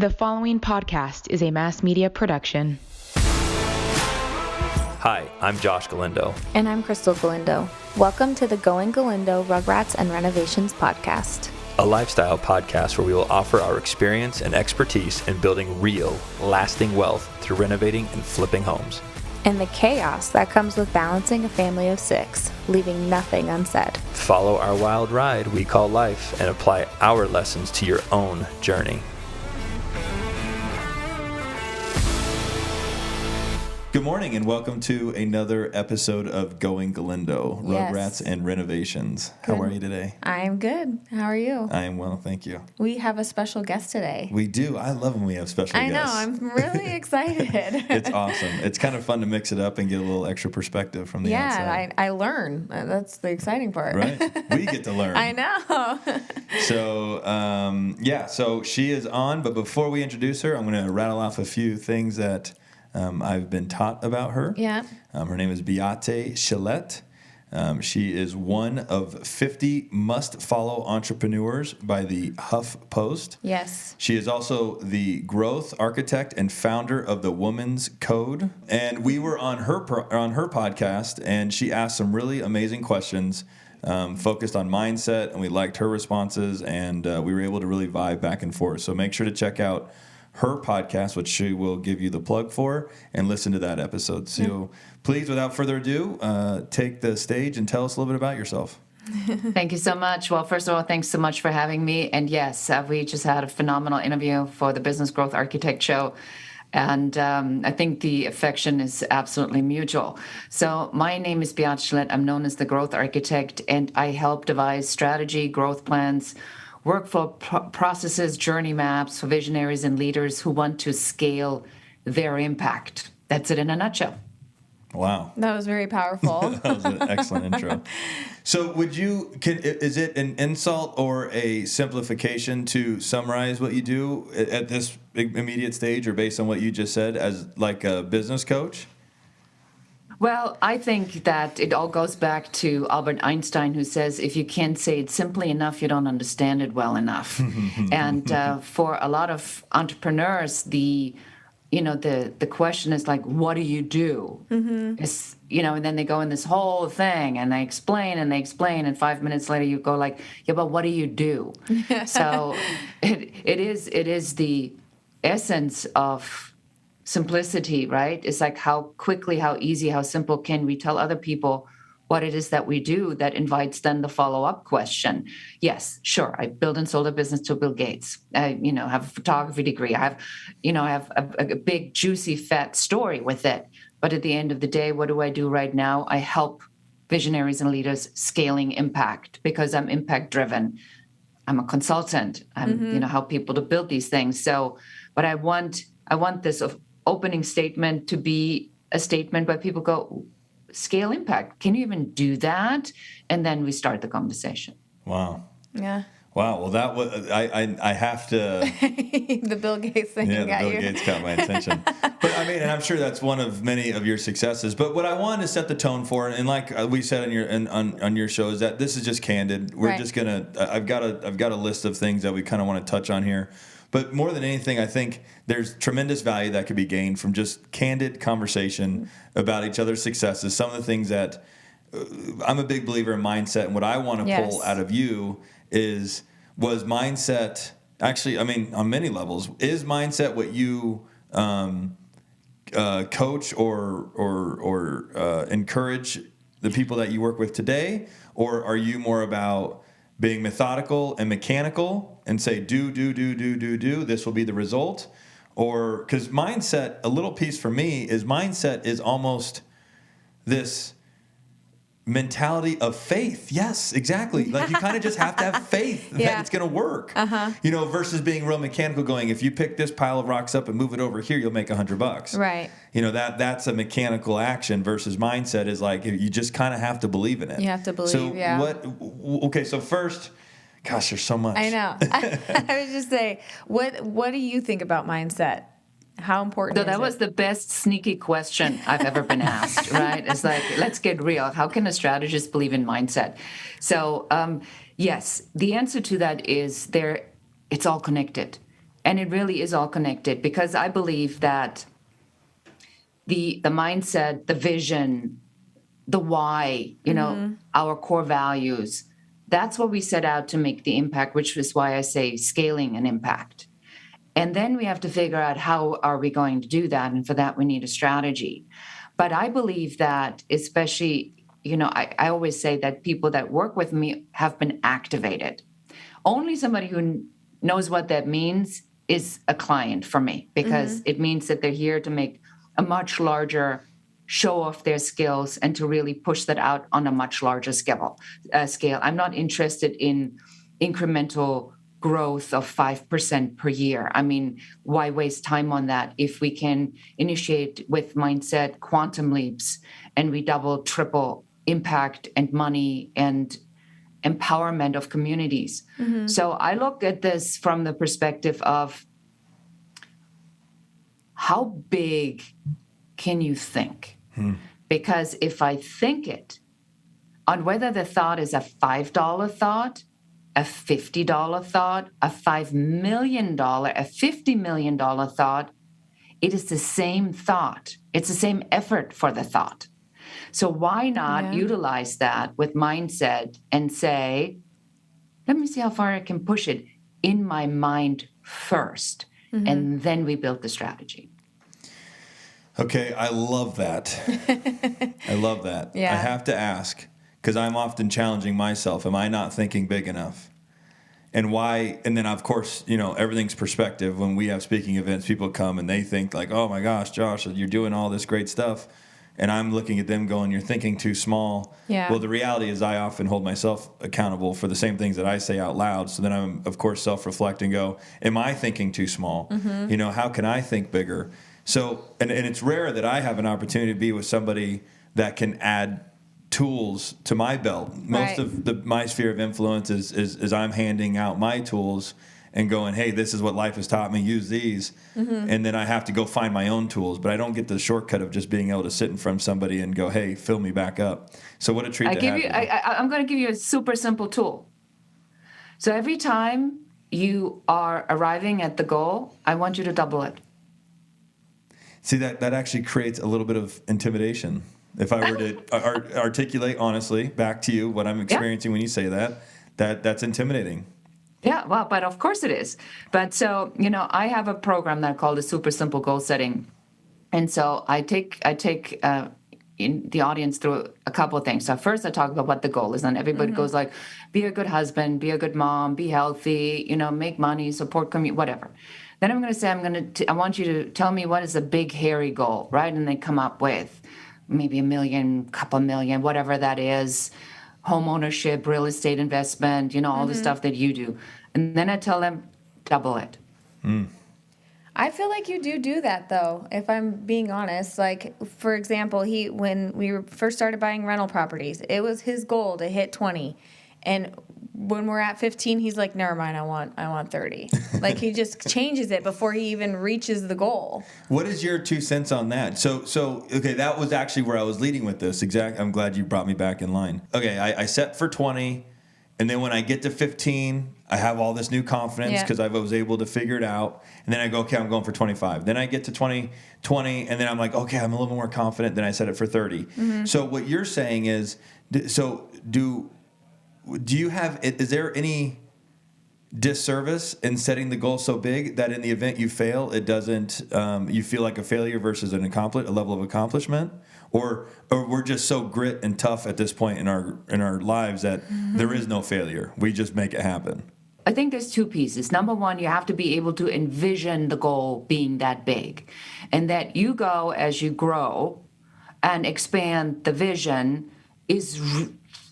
The following podcast is a mass media production. Hi, I'm Josh Galindo. And I'm Krystal Galindo. Welcome to the Going Galindo Rugrats and Renovations podcast. A lifestyle podcast where we will offer our experience and expertise in building real, lasting wealth through renovating and flipping homes. And the chaos that comes with balancing a family of 6, leaving nothing unsaid. Follow our wild ride we call life and apply our lessons to your own journey. Good morning and welcome to another episode of Going Galindo, Yes. Rugrats and Renovations. Good. How are you today? I'm good. How are you? I am well, thank you. We have a special guest today. We do. I love when we have special I know. guests. I'm really excited. It's awesome. It's kind of fun to mix it up and get a little extra perspective from the outside. I learn. That's the exciting part. Right? We get to learn. I know. So she is on, but before we introduce her, I'm going to rattle off a few things that I've been taught about her. Yeah. Her name is Beate Chelette. She is one of 50 must-follow entrepreneurs by the HuffPost. Yes. She is also the growth architect and founder of the Woman's Code. And we were on her podcast, and she asked some really amazing questions focused on mindset, and we liked her responses, and we were able to really vibe back and forth. So make sure to check out her podcast, which she will give you the plug for, and listen to that episode. So please, without further ado, take the stage and tell us a little bit about yourself. Thank you so much. Well, first of all, thanks so much for having me. And yes, we just had a phenomenal interview for the Business Growth Architect Show. And I think the affection is absolutely mutual. So my name is Beate Chelette. I'm known as the Growth Architect, and I help devise strategy, growth plans, workflow processes, journey maps for visionaries and leaders who want to scale their impact. That's it in a nutshell. Wow. That was very powerful. That was an excellent intro. So is it an insult or a simplification to summarize what you do at this immediate stage, or based on what you just said, as like a business coach? Well, I think that it all goes back to Albert Einstein, who says, if you can't say it simply enough, you don't understand it well enough. And for a lot of entrepreneurs, the question is like, what do you do? Mm-hmm. And then they go in this whole thing and they explain, and 5 minutes later you go like, yeah, but what do you do? So it is the essence of simplicity, right? It's like how quickly, how easy, how simple can we tell other people what it is that we do that invites then the follow-up question. Yes, sure, I built and sold a business to Bill Gates. I, have a photography degree. I have a big, juicy, fat story with it. But at the end of the day, what do I do right now? I help visionaries and leaders scaling impact because I'm impact-driven. I'm a consultant. I'm, help people to build these things. So, but I want this opening statement to be a statement where people go, scale impact. Can you even do that? And then we start the conversation. Wow. Yeah. Wow. Well, that was I have to. The Bill Gates thing got Bill you. Gates caught my attention. But I mean, and I'm sure that's one of many of your successes. But what I wanted to set the tone for, and like we said on your show, is that this is just candid. We're just gonna. I've got a list of things that we kind of want to touch on here. But more than anything, I think there's tremendous value that could be gained from just candid conversation about each other's successes. Some of the things that I'm a big believer in mindset, and what I want to pull out of you was mindset. Actually, I mean, on many levels, is mindset what you coach or encourage the people that you work with today, or are you more about being methodical and mechanical and say, do, this will be the result? Or, because mindset, a little piece for me is mindset is almost this mentality of faith. Yes, exactly. Like you kind of just have to have faith that it's going to work, versus being real mechanical going, if you pick this pile of rocks up and move it over here, you'll make $100. Right. That's a mechanical action versus mindset is like, you just kind of have to believe in it. You have to believe, So so first, gosh, there's so much. I know. I would just say, what do you think about mindset? How important So is that was the best sneaky question I've ever been asked, right? It's like, let's get real. How can a strategist believe in mindset? So, yes, the answer to that is it's all connected. And it really is all connected, because I believe that the mindset, the vision, the why, our core values, that's what we set out to make the impact, which is why I say scaling an impact. And then we have to figure out how are we going to do that. And for that, we need a strategy. But I believe that, especially, I always say that people that work with me have been activated. Only somebody who knows what that means is a client for me, because it means that they're here to make a much larger show off their skills and to really push that out on a much larger scale. I'm not interested in incremental growth of 5% per year. I mean, why waste time on that if we can initiate with mindset quantum leaps and we double, triple impact and money and empowerment of communities. So I look at this from the perspective of how big can you think? Because if I think it on whether the thought is a $5 thought, a $50 thought, a $5 million, a $50 million thought, it is the same thought. It's the same effort for the thought. So why not utilize that with mindset and say, let me see how far I can push it in my mind first, and then we build the strategy. Okay, I love that. I love that. Yeah. I have to ask, because I'm often challenging myself, am I not thinking big enough? And why? And then, of course, everything's perspective. When we have speaking events, people come and they think like, oh my gosh, Josh, you're doing all this great stuff. And I'm looking at them going, you're thinking too small. Yeah. Well, the reality is I often hold myself accountable for the same things that I say out loud. So then I'm, of course, self-reflect and go, am I thinking too small? How can I think bigger? So, and it's rare that I have an opportunity to be with somebody that can add tools to my belt. Most of my sphere of influence is I'm handing out my tools and going, hey, this is what life has taught me, use these. And then I have to go find my own tools, but I don't get the shortcut of just being able to sit in front of somebody and go, hey, fill me back up. So what a treat to have you. I'm going to give you a super simple tool. So every time you are arriving at the goal, I want you to double it. See, that actually creates a little bit of intimidation. If I were to articulate honestly back to you what I'm experiencing when you say that's intimidating. Yeah, well, but of course it is. But so, I have a program that I call the Super Simple Goal Setting. And so I take in the audience through a couple of things. So first I talk about what the goal is, and everybody goes like, be a good husband, be a good mom, be healthy, make money, support community, whatever. Then I'm going to say, I want you to tell me what is a big, hairy goal, right? And they come up with maybe $1 million, couple million, whatever that is, home ownership, real estate investment, all the stuff that you do. And then I tell them, double it. I feel like you do that, though, if I'm being honest. Like, for example, when we first started buying rental properties, it was his goal to hit 20. And when we're at 15, he's like, never mind, I want 30. Like, he just changes it before he even reaches the goal. What is your 2 cents on that? So okay, that was actually where I was leading with this. I'm glad you brought me back in line. Okay, I set for 20, and then when I get to 15, I have all this new confidence because I was able to figure it out. And then I go, okay, I'm going for 25. Then I get to 20, and then I'm like, okay, I'm a little more confident. Then I set it for 30. So what you're saying is, do you have, is there any disservice in setting the goal so big that in the event you fail, it doesn't, you feel like a failure versus a level of accomplishment? Or we're just so grit and tough at this point in our lives that there is no failure. We just make it happen. I think there's 2 pieces. Number one, you have to be able to envision the goal being that big, and that you go as you grow and expand the vision is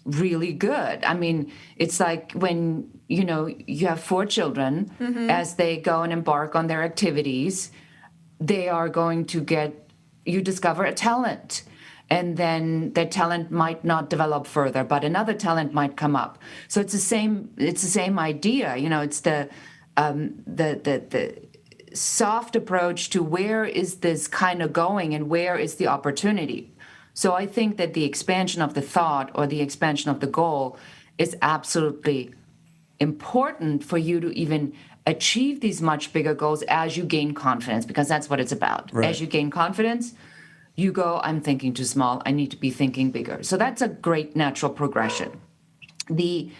really good. I mean, it's like when, you have 4 children, as they go and embark on their activities, they are going to you discover a talent. And then their talent might not develop further, but another talent might come up. So it's the same idea. It's the soft approach to where is this kind of going and where is the opportunity. So I think that the expansion of the thought or the expansion of the goal is absolutely important for you to even achieve these much bigger goals as you gain confidence, because that's what it's about. Right. As you gain confidence, you go, I'm thinking too small. I need to be thinking bigger. So that's a great natural progression. The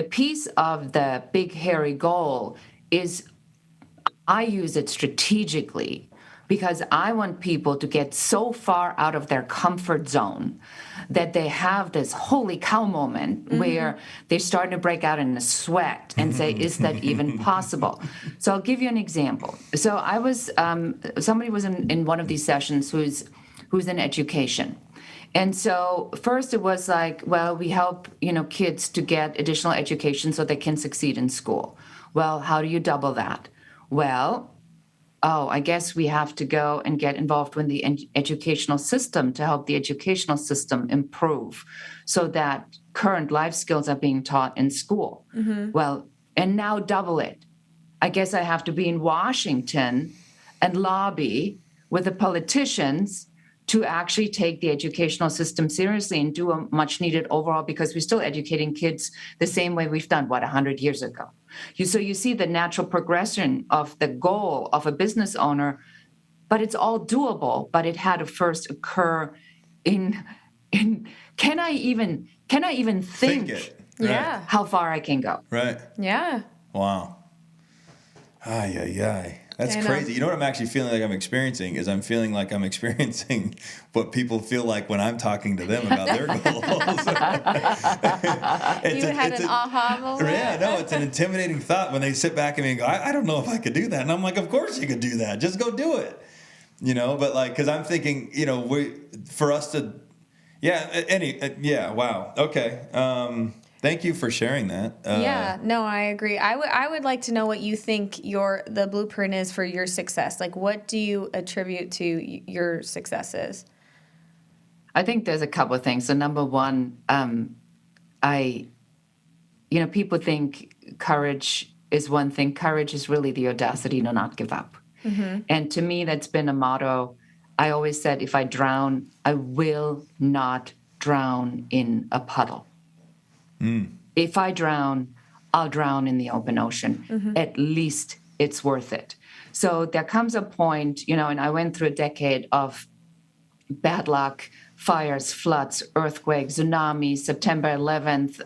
piece of the big, hairy goal is I use it strategically because I want people to get so far out of their comfort zone that they have this holy cow moment where they're starting to break out in a sweat and say, is that even possible? So I'll give you an example. So I was, somebody was in one of these sessions who's in education. And so first it was like, well, we help, kids to get additional education so they can succeed in school. Well, how do you double that? Well, I guess we have to go and get involved with the educational system to help the educational system improve so that current life skills are being taught in school. Well, and now double it. I guess I have to be in Washington and lobby with the politicians to actually take the educational system seriously and do a much needed overhaul, because we're still educating kids the same way we've done, 100 years ago. So you see the natural progression of the goal of a business owner, but it's all doable, but it had to first occur in can I even think it. Yeah. how far I can go? Right. Yeah. Wow. Ay. That's I know. crazy. You know what I'm actually feeling like I'm experiencing is I'm feeling like I'm experiencing what people feel like when I'm talking to them about their goals. You had an aha moment? Yeah, no, it's an intimidating thought when they sit back and go, I don't know if I could do that. And I'm like, of course you could do that. Just go do it. But like, because I'm thinking, for us to, wow. Okay. Thank you for sharing that. I agree. I would like to know what you think the blueprint is for your success. Like, what do you attribute to your successes? I think there's a couple of things. So number one, people think courage is one thing. Courage is really the audacity to not give up. And to me, that's been a motto. I always said, if I drown, I will not drown in a puddle. If I drown, I'll drown in the open ocean. At least it's worth it. So there comes a point, and I went through a decade of bad luck, fires, floods, earthquakes, tsunamis, September 11th,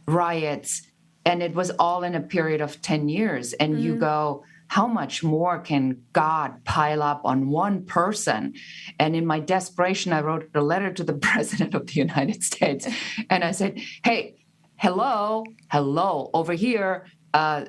riots, and it was all in a period of 10 years. And you go, how much more can God pile up on one person? And in my desperation, I wrote a letter to the President of the United States. And I said, hey, hello, over here,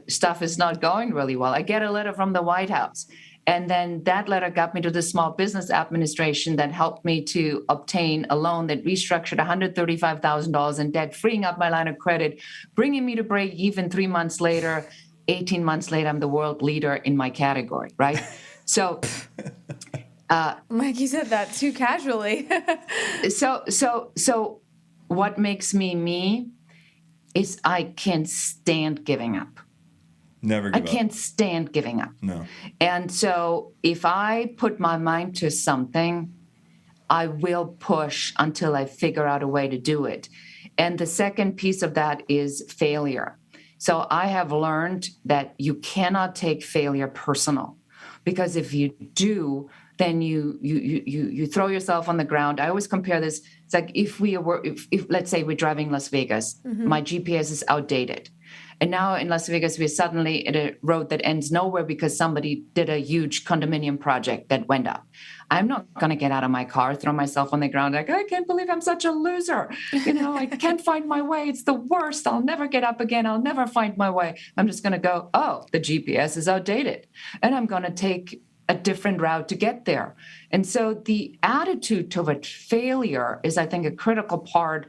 stuff is not going really well. I get a letter from the White House. And then that letter got me to the Small Business Administration that helped me to obtain a loan that restructured $135,000 in debt, freeing up my line of credit, bringing me to break even 3 months later. 18 months later, I'm the world leader in my category, right? So, Mike, you said that too casually. so what makes me is I can't stand giving up. Never give up. I can't stand giving up. No. And so if I put my mind to something, I will push until I figure out a way to do it. And the second piece of that is failure. So I have learned that you cannot take failure personal, because if you do, then you throw yourself on the ground. I always compare this. It's like if let's say we're driving Las Vegas, my GPS is outdated. And now in Las Vegas, we're suddenly at a road that ends nowhere because somebody did a huge condominium project that went up. I'm not going to get out of my car, throw myself on the ground like, I can't believe I'm such a loser. I can't find my way. It's the worst. I'll never get up again. I'll never find my way. I'm just going to go, the GPS is outdated. And I'm going to take a different route to get there. And so the attitude toward failure is, I think, a critical part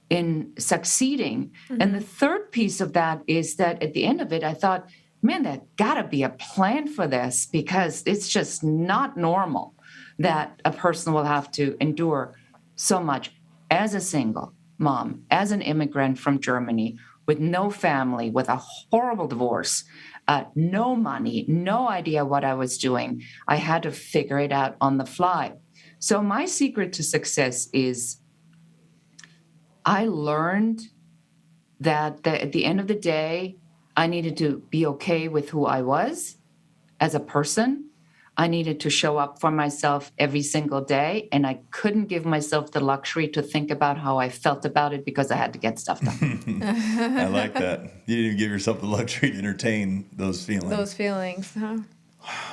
in succeeding. And the third piece of that is that at the end of it, I thought, man, there's got to be a plan for this, because it's just not normal that a person will have to endure so much as a single mom, as an immigrant from Germany, with no family, with a horrible divorce, no money, no idea what I was doing. I had to figure it out on the fly. So my secret to success is I learned that at the end of the day, I needed to be okay with who I was as a person. I needed to show up for myself every single day, and I couldn't give myself the luxury to think about how I felt about it because I had to get stuff done. I like that. You didn't even give yourself the luxury to entertain those feelings. Those feelings, huh?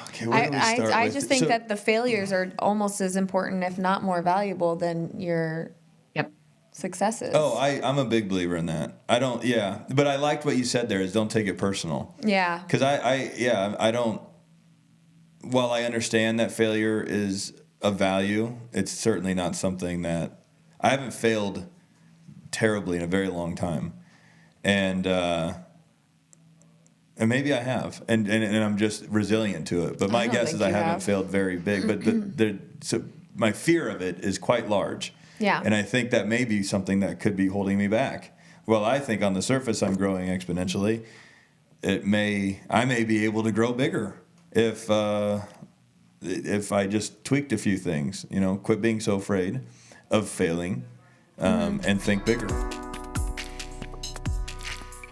Okay, where do we start I with? just think that the failures are almost as important, if not more valuable, than your Yep. successes. Oh, I'm a big believer in that. But I liked what you said there is don't take it personal. Yeah. Because I don't, while I understand that failure is of value, it's certainly not something that, I haven't failed terribly in a very long time. And maybe I have, and I'm just resilient to it. But my guess is I haven't failed very big. But so my fear of it is quite large. Yeah. And I think that may be something that could be holding me back. Well, I think on the surface I'm growing exponentially. I may be able to grow bigger if I just tweaked a few things. Quit being so afraid of failing, and think bigger.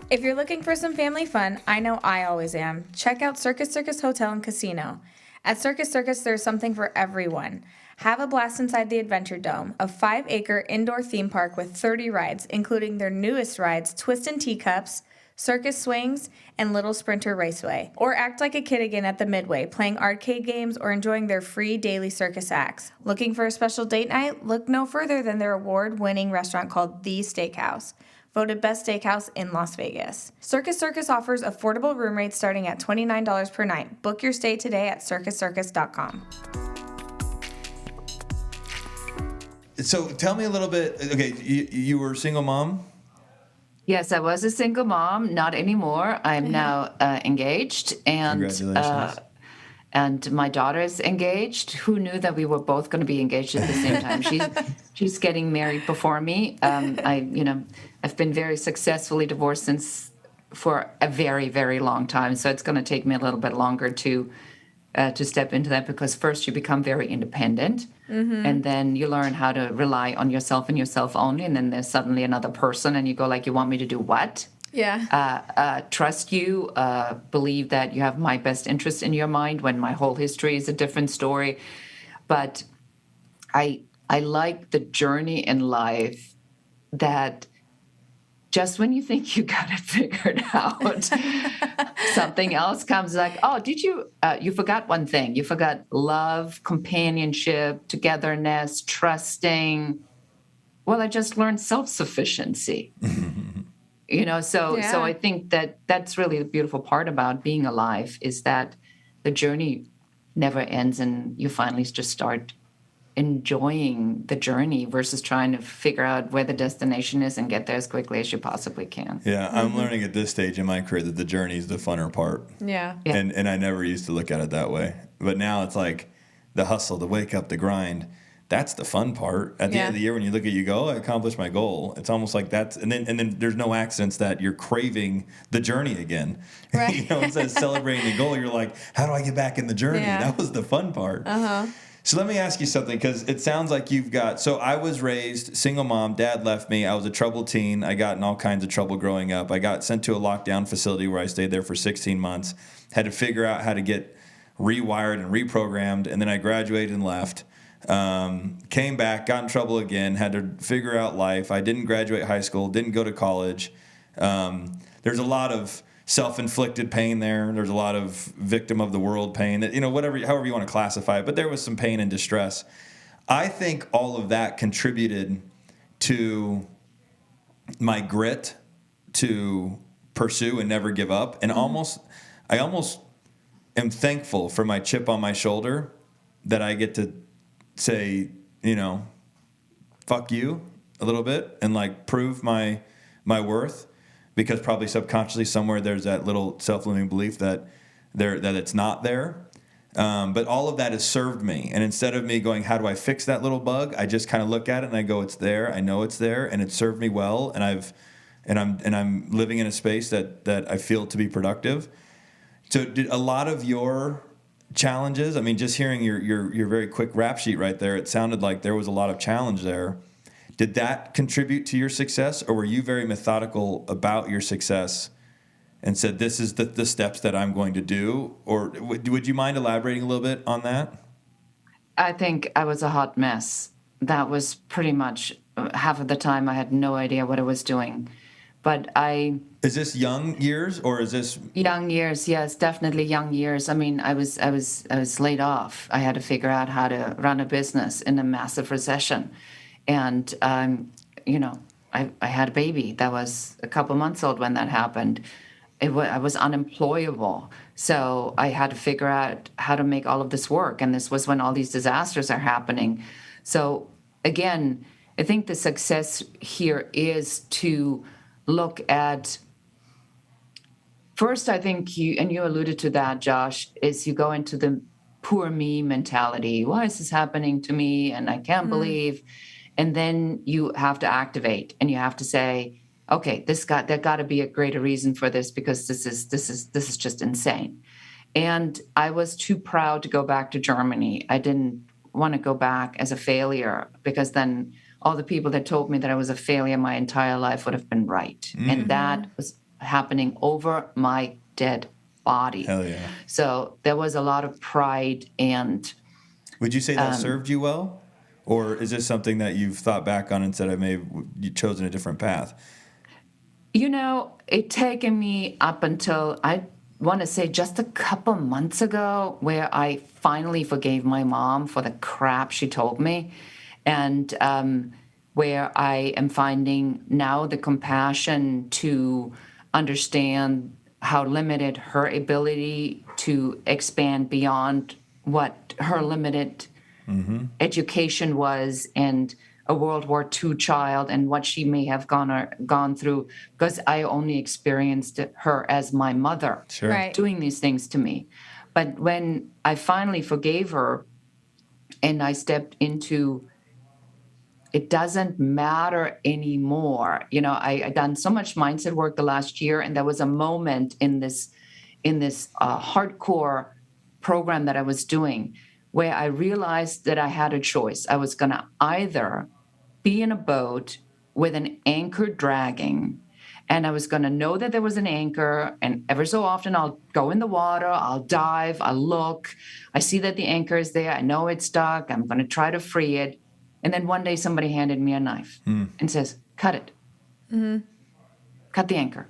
If you're looking for some family fun, I know I always am. Check out Circus Hotel and Casino. At Circus, there's something for everyone. Have a blast inside the Adventure Dome, a 5-acre indoor theme park with 30 rides, including their newest rides, Twist and Teacups, Circus Swings, and Little Sprinter Raceway. Or act like a kid again at the Midway, playing arcade games or enjoying their free daily circus acts. Looking for a special date night? Look no further than their award-winning restaurant called The Steakhouse, voted best steakhouse in Las Vegas. Circus offers affordable room rates starting at $29 per night. Book your stay today at circuscircus.com. So tell me a little bit. Okay, you were a single mom? Yes, I was a single mom. Not anymore. I'm now engaged, and Congratulations. And my daughter's engaged. Who knew that we were both going to be engaged at the same time? She's getting married before me. I've been very successfully divorced for a very, very long time. So it's going to take me a little bit longer to step into that, because first you become very independent, and then you learn how to rely on yourself and yourself only. And then there's suddenly another person, and you go like, "You want me to do what?" Yeah. Trust you, believe that you have my best interest in your mind when my whole history is a different story. But I like the journey in life that just when you think you got it figured out, something else comes like, oh, did you forgot one thing. You forgot love, companionship, togetherness, trusting. Well, I just learned self-sufficiency. So I think that's really the beautiful part about being alive, is that the journey never ends, and you finally just start enjoying the journey versus trying to figure out where the destination is and get there as quickly as you possibly can. Yeah, I'm learning at this stage in my career that the journey is the funner part. Yeah. And I never used to look at it that way. But now it's like the hustle, the wake up, the grind. That's the fun part. At the end of the year, when you look at you go, I accomplished my goal. It's almost like that's, and then there's no accidents that you're craving the journey again. Right. Instead of celebrating the goal, you're like, how do I get back in the journey? Yeah. That was the fun part. So let me ask you something, because it sounds like so I was raised single mom, dad left me. I was a troubled teen. I got in all kinds of trouble growing up. I got sent to a lockdown facility where I stayed there for 16 months, had to figure out how to get rewired and reprogrammed. And then I graduated and left. Came back, got in trouble again, had to figure out life. I didn't graduate high school, didn't go to college. There's a lot of self-inflicted pain there. There's a lot of victim of the world pain that, however you want to classify it, but there was some pain and distress. I think all of that contributed to my grit to pursue and never give up. And I almost am thankful for my chip on my shoulder that I get to say, fuck you a little bit and like prove my worth. Because probably subconsciously somewhere there's that little self-limiting belief that it's not there. But all of that has served me. And instead of me going, how do I fix that little bug? I just kind of look at it and I go, it's there. I know it's there, and it served me well. And I'm living in a space that I feel to be productive. So did a lot of your challenges, just hearing your very quick rap sheet right there, it sounded like there was a lot of challenge there. Did that contribute to your success, or were you very methodical about your success and said, this is the steps that I'm going to do? Or would you mind elaborating a little bit on that? I think I was a hot mess. That was pretty much half of the time I had no idea what I was doing. But Is this young years or is this young years? Yes, definitely young years. I mean, I was laid off. I had to figure out how to run a business in a massive recession, and I had a baby that was a couple months old when that happened. I was unemployable, so I had to figure out how to make all of this work. And this was when all these disasters are happening. So again, I think the success here is to look at, first, I think you alluded to that, Josh, is you go into the poor me mentality. Why is this happening to me? And I can't believe. And then you have to activate and you have to say, okay, there got to be a greater reason for this, because this is just insane. And I was too proud to go back to Germany. I didn't want to go back as a failure, because then all the people that told me that I was a failure my entire life would have been right. And that was happening over my dead body. Hell yeah. So there was a lot of pride. And would you say that served you well? Or is this something that you've thought back on and said, I may have chosen a different path? It taken me up until, I want to say, just a couple months ago, where I finally forgave my mom for the crap she told me. And where I am finding now the compassion to understand how limited her ability to expand beyond what her limited education was, and a World War II child, and what she may have gone through, because I only experienced her as my mother doing these things to me. But when I finally forgave her and I stepped into, it doesn't matter anymore. I done so much mindset work the last year, and there was a moment in this hardcore program that I was doing where I realized that I had a choice. I was going to either be in a boat with an anchor dragging, and I was going to know that there was an anchor, and ever so often I'll go in the water, I'll dive, I'll look, I see that the anchor is there, I know it's stuck, I'm going to try to free it. And then one day somebody handed me a knife and says, cut it. Cut the anchor.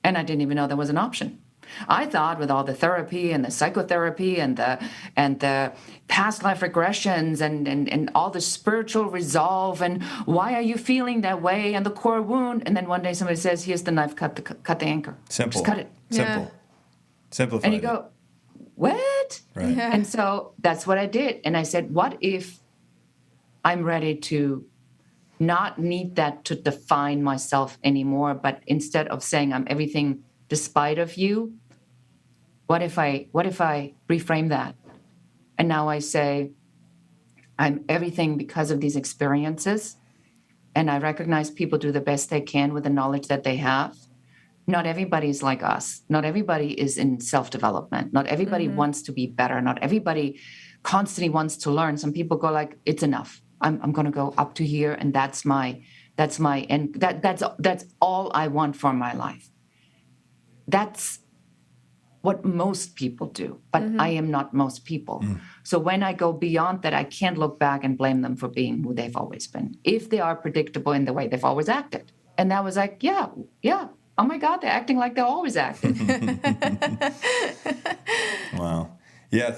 And I didn't even know there was an option. I thought with all the therapy and the psychotherapy and the past life regressions and all the spiritual resolve and why are you feeling that way and the core wound, and then one day somebody says, here's the knife, cut the anchor. Simple. Just cut it. Simple. Simplify. And you go, what? Right. Yeah. And so that's what I did. And I said, what if I'm ready to not need that to define myself anymore, but instead of saying I'm everything despite of you, what if I reframe that? And now I say, I'm everything because of these experiences. And I recognize people do the best they can with the knowledge that they have. Not everybody is like us. Not everybody is in self-development. Not everybody wants to be better. Not everybody constantly wants to learn. Some people go like, it's enough. I'm going to go up to here, and that's my and that's all I want for my life. That's what most people do, but I am not most people. So when I go beyond that, I can't look back and blame them for being who they've always been, if they are predictable in the way they've always acted. And that was like, yeah. Oh my God, they're acting like they always acted. Wow. Yeah,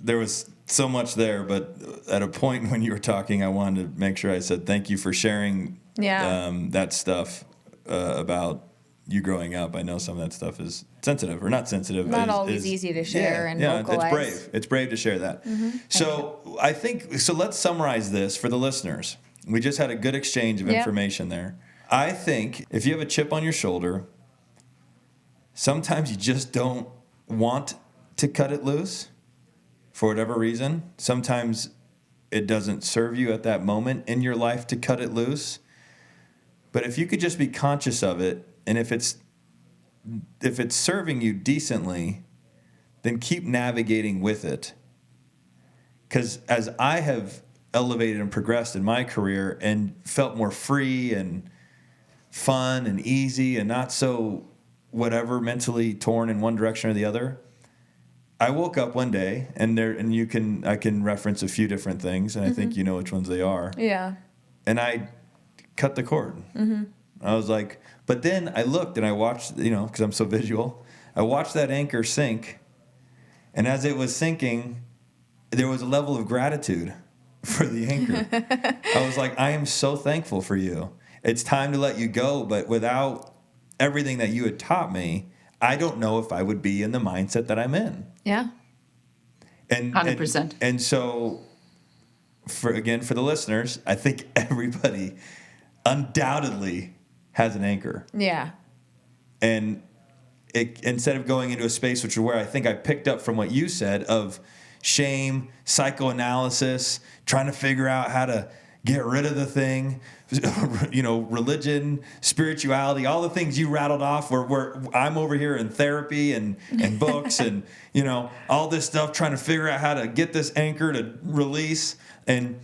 there was so much there, but at a point when you were talking, I wanted to make sure I said thank you for sharing that stuff about you growing up. I know some of that stuff is sensitive or not sensitive. Not always easy to share and vocalize. It's brave. It's brave to share that. So I think, let's summarize this for the listeners. We just had a good exchange of information there. I think if you have a chip on your shoulder, sometimes you just don't want to cut it loose for whatever reason. Sometimes it doesn't serve you at that moment in your life to cut it loose. But if you could just be conscious of it, and if it's serving you decently, then keep navigating with it. Because as I have elevated and progressed in my career and felt more free and fun and easy and not so whatever, mentally torn in one direction or the other, I woke up one day and I can reference a few different things, and I think you know which ones they are. Yeah. And I cut the cord. I was like, but then I looked and I watched, because I'm so visual, I watched that anchor sink, and as it was sinking, there was a level of gratitude for the anchor. I was like, I am so thankful for you. It's time to let you go, but without everything that you had taught me, I don't know if I would be in the mindset that I'm in. Yeah. And 100%. And so, for the listeners, I think everybody undoubtedly has an anchor. Yeah. And instead of going into a space, which is where I think I picked up from what you said, of shame, psychoanalysis, trying to figure out how to get rid of the thing, religion, spirituality, all the things you rattled off, where I'm over here in therapy and books and, all this stuff, trying to figure out how to get this anchor to release. And,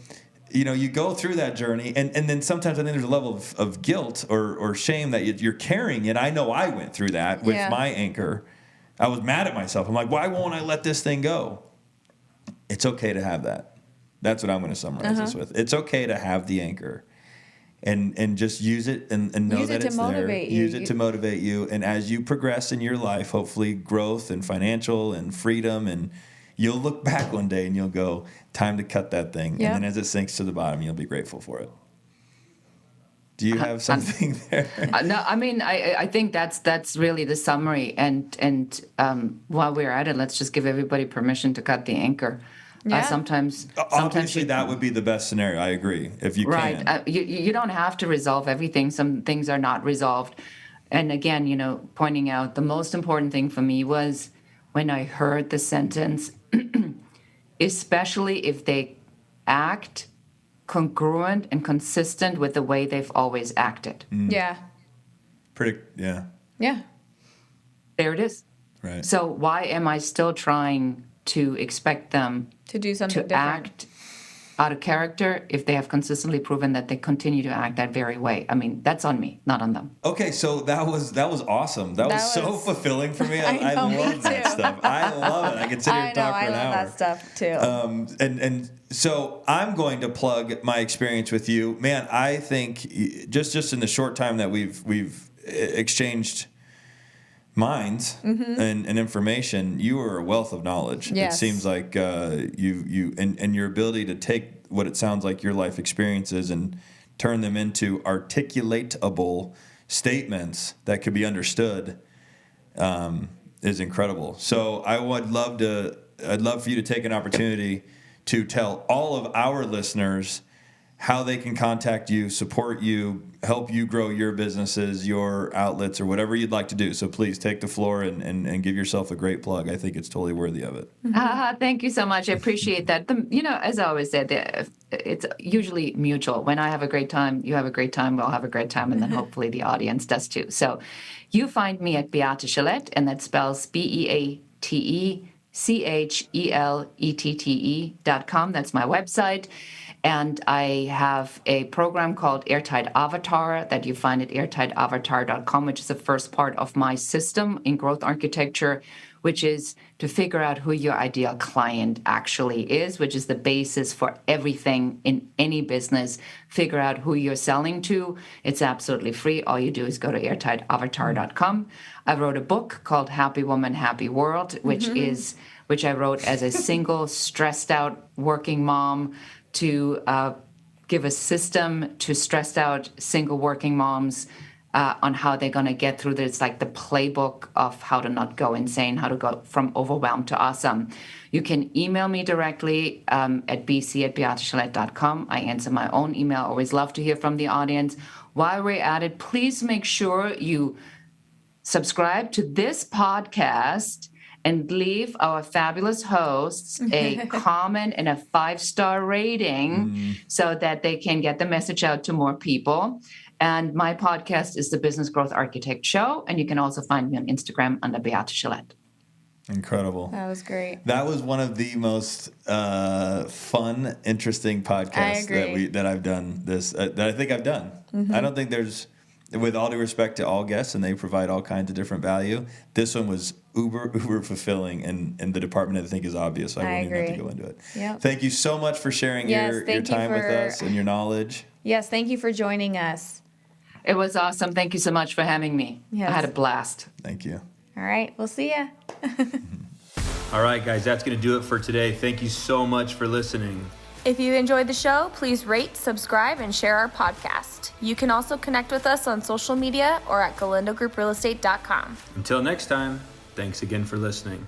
you go through that journey, and then sometimes I think there's a level of guilt or shame that you're carrying it. I know I went through that with my anchor. I was mad at myself. I'm like, why won't I let this thing go? It's okay to have that. That's what I'm going to summarize this with. It's okay to have the anchor, and just use it and know use that it it's to there. motivate you. Use it to motivate you. And as you progress in your life, hopefully growth and financial and freedom, and you'll look back one day and you'll go, time to cut that thing. Yeah. And then as it sinks to the bottom, you'll be grateful for it. Do you have something there? No, I mean, I think that's really the summary. And while we're at it, let's just give everybody permission to cut the anchor. Yeah. Sometimes Obviously, that would be the best scenario. I agree. If you right. can. You don't have to resolve everything. Some things are not resolved. And again, pointing out the most important thing for me was when I heard the sentence, especially if they act congruent and consistent with the way they've always acted. Yeah. Yeah. Yeah. There it is. Right. So why am I still trying to expect them To do something to different. act out of character if they have consistently proven that they continue to act that very way? I mean, that's on me, not on them. Okay, so that was awesome. That was so fulfilling for me. I know, me love that too. stuff. I love it. I could sit here and talk for an hour. I love that stuff too. And so I'm going to plug my experience with you, man. I think just in the short time that we've exchanged minds and information, you are a wealth of knowledge. Yes. It seems like you and your ability to take what it sounds like your life experiences and turn them into articulatable statements that could be understood is incredible. So I'd love for you to take an opportunity to tell all of our listeners how they can contact you, support you, help you grow your businesses, your outlets, or whatever you'd like to do. So please take the floor and give yourself a great plug. I think it's totally worthy of it. Thank you so much. I appreciate that. As I always said, it's usually mutual. When I have a great time, you have a great time, we'll have a great time, and then hopefully the audience does too. So you find me at Beate Chelette, and that spells BeateChelette.com. That's my website. And I have a program called Airtight Avatar that you find at airtightavatar.com, which is the first part of my system in growth architecture, which is to figure out who your ideal client actually is, which is the basis for everything in any business. Figure out who you're selling to. It's absolutely free. All you do is go to airtightavatar.com. I wrote a book called Happy Woman, Happy World, which I wrote as a single, stressed out working mom to give a system to stressed out single working moms on how they're going to get through this. It's like the playbook of how to not go insane, how to go from overwhelmed to awesome. You can email me directly at bc@beatechelette.com. I answer my own email. Always love to hear from the audience. While we're at it, please make sure you subscribe to this podcast and leave our fabulous hosts a comment and a 5-star rating so that they can get the message out to more people. And my podcast is the Business Growth Architect Show, and you can also find me on Instagram under Beate Chelette. Incredible. That was great. That was one of the most fun, interesting podcasts that I've done. That I think I've done. I don't think there's with all due respect to all guests, and they provide all kinds of different value, this one was uber fulfilling, and the department I think is obvious. So I won't even have to go into it. Yep. Thank you so much for sharing your time with us and your knowledge. Yes, thank you for joining us. It was awesome. Thank you so much for having me. Yes. I had a blast. Thank you. All right, we'll see ya. All right, guys, that's going to do it for today. Thank you so much for listening. If you enjoyed the show, please rate, subscribe, and share our podcast. You can also connect with us on social media or at galindogrouprealestate.com. Until next time, thanks again for listening.